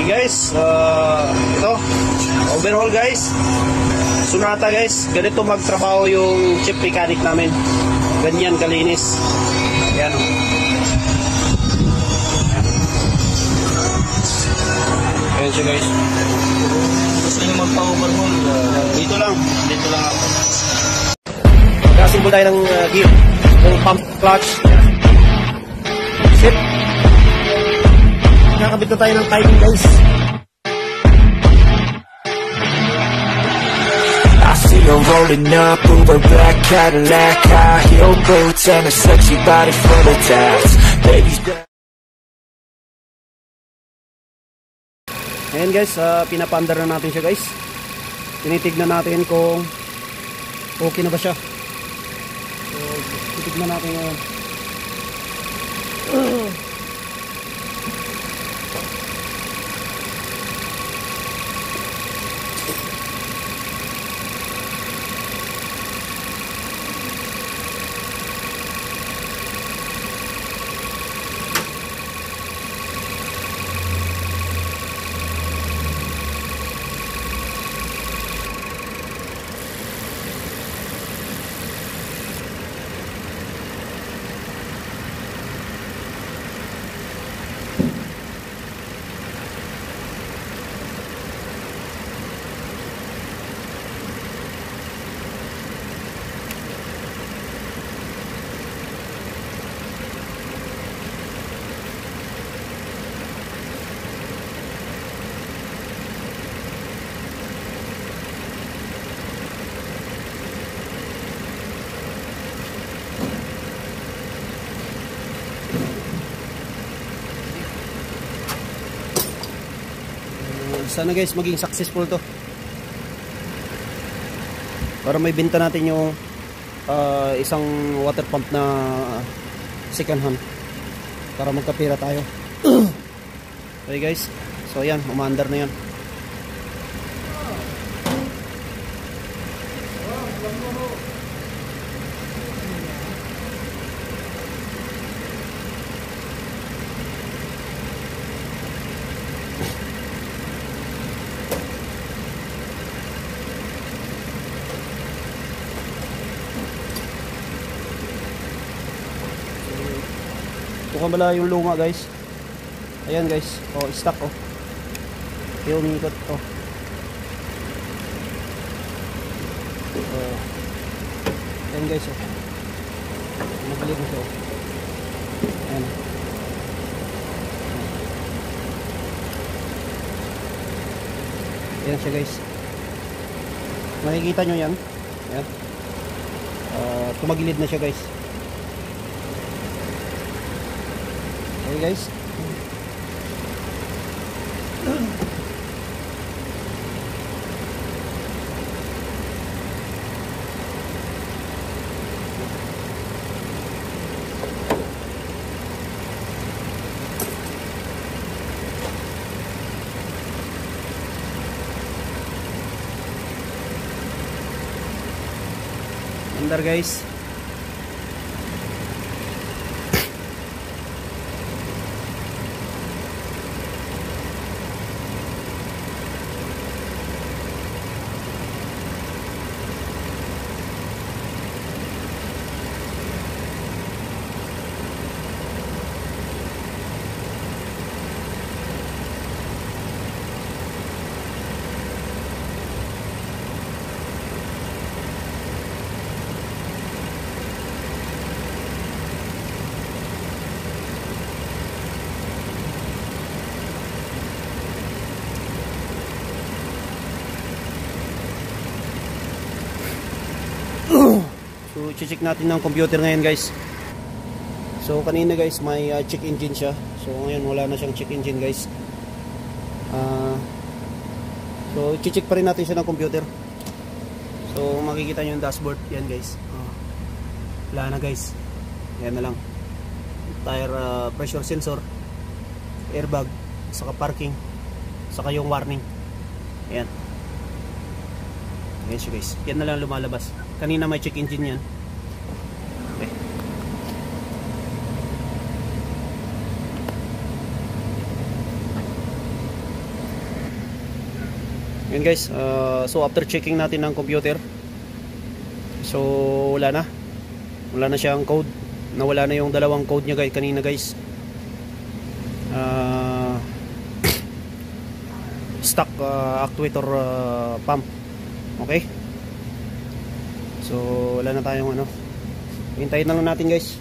Okay guys, ito, overhaul guys. Sonata guys, ganito magtrabaho yung chip mechanic namin. Ganyan kalinis. Ayan o. Ayan siya guys. Gusto nyo magpa-overhaul, dito lang ako. Magkasimbol tayo ng gear. Yung pump clutch. Sit. Nakakabit na tayo ng timing guys. I see her rolling up, Uber black Cadillac, high heel boots and a sexy body full of tats. Baby's back. Ayan guys, pinapandar na natin siya guys. Tinitignan natin kung okay na ba siya. So, titignan natin ngayon. Sana guys maging successful to para may benta natin yung isang water pump na second hand para magkapira tayo. Okay guys, so yan, umaandar na yan. Ito kamala yung luma guys. Ayan guys, oh, stock oh. Yung ikot oh. Ayan guys oh. Magaling mo siya oh. Ayan. Ayan siya guys. Makikita nyo yan. Ayan. Tumagilid na siya guys. Okay guys. Andar guys. So check natin ng computer ngayon guys. So kanina guys may check engine siya. So ngayon wala na siyang check engine guys. So check pa rin natin siya ng computer. So makikita nyo yung dashboard. Yan guys. Wala na guys. Yan na lang. Tire pressure sensor, airbag, saka parking, saka yung warning. Ayan. Ayan siya guys. Yan na lang lumalabas. Kanina may check engine yan. Okay. Yun guys, so after checking natin ng computer, so wala na siyang code. Nawala na yung dalawang code niya guys kanina guys. Stock actuator pump. Okay, so wala na tayong ano. Hintayin na lang natin guys.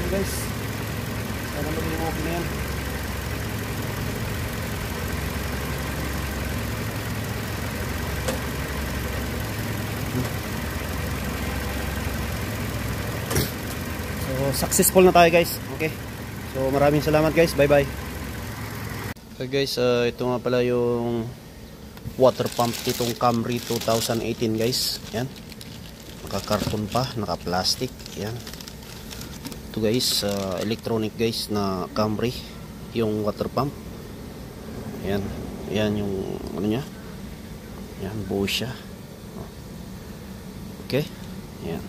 Guys, sana maging okay na yan. So successful na tayo guys. Okay, so maraming salamat guys, bye bye. Okay guys, ito nga pala yung water pump nitong Camry 2018 guys. Yan, naka-karton pa, naka-plastic. Yan guys, electronic guys na Camry yung water pump. Yan, yan yung ano nya, yan, buo siya. Okay, yan.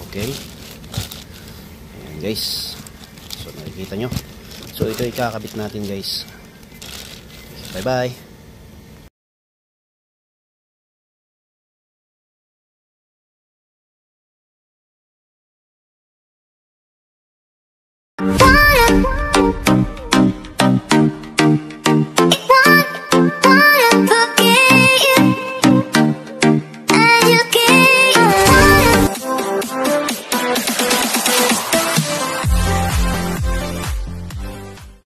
Okay, yan guys, so nakikita nyo. So ito ikakabit natin guys. Bye bye.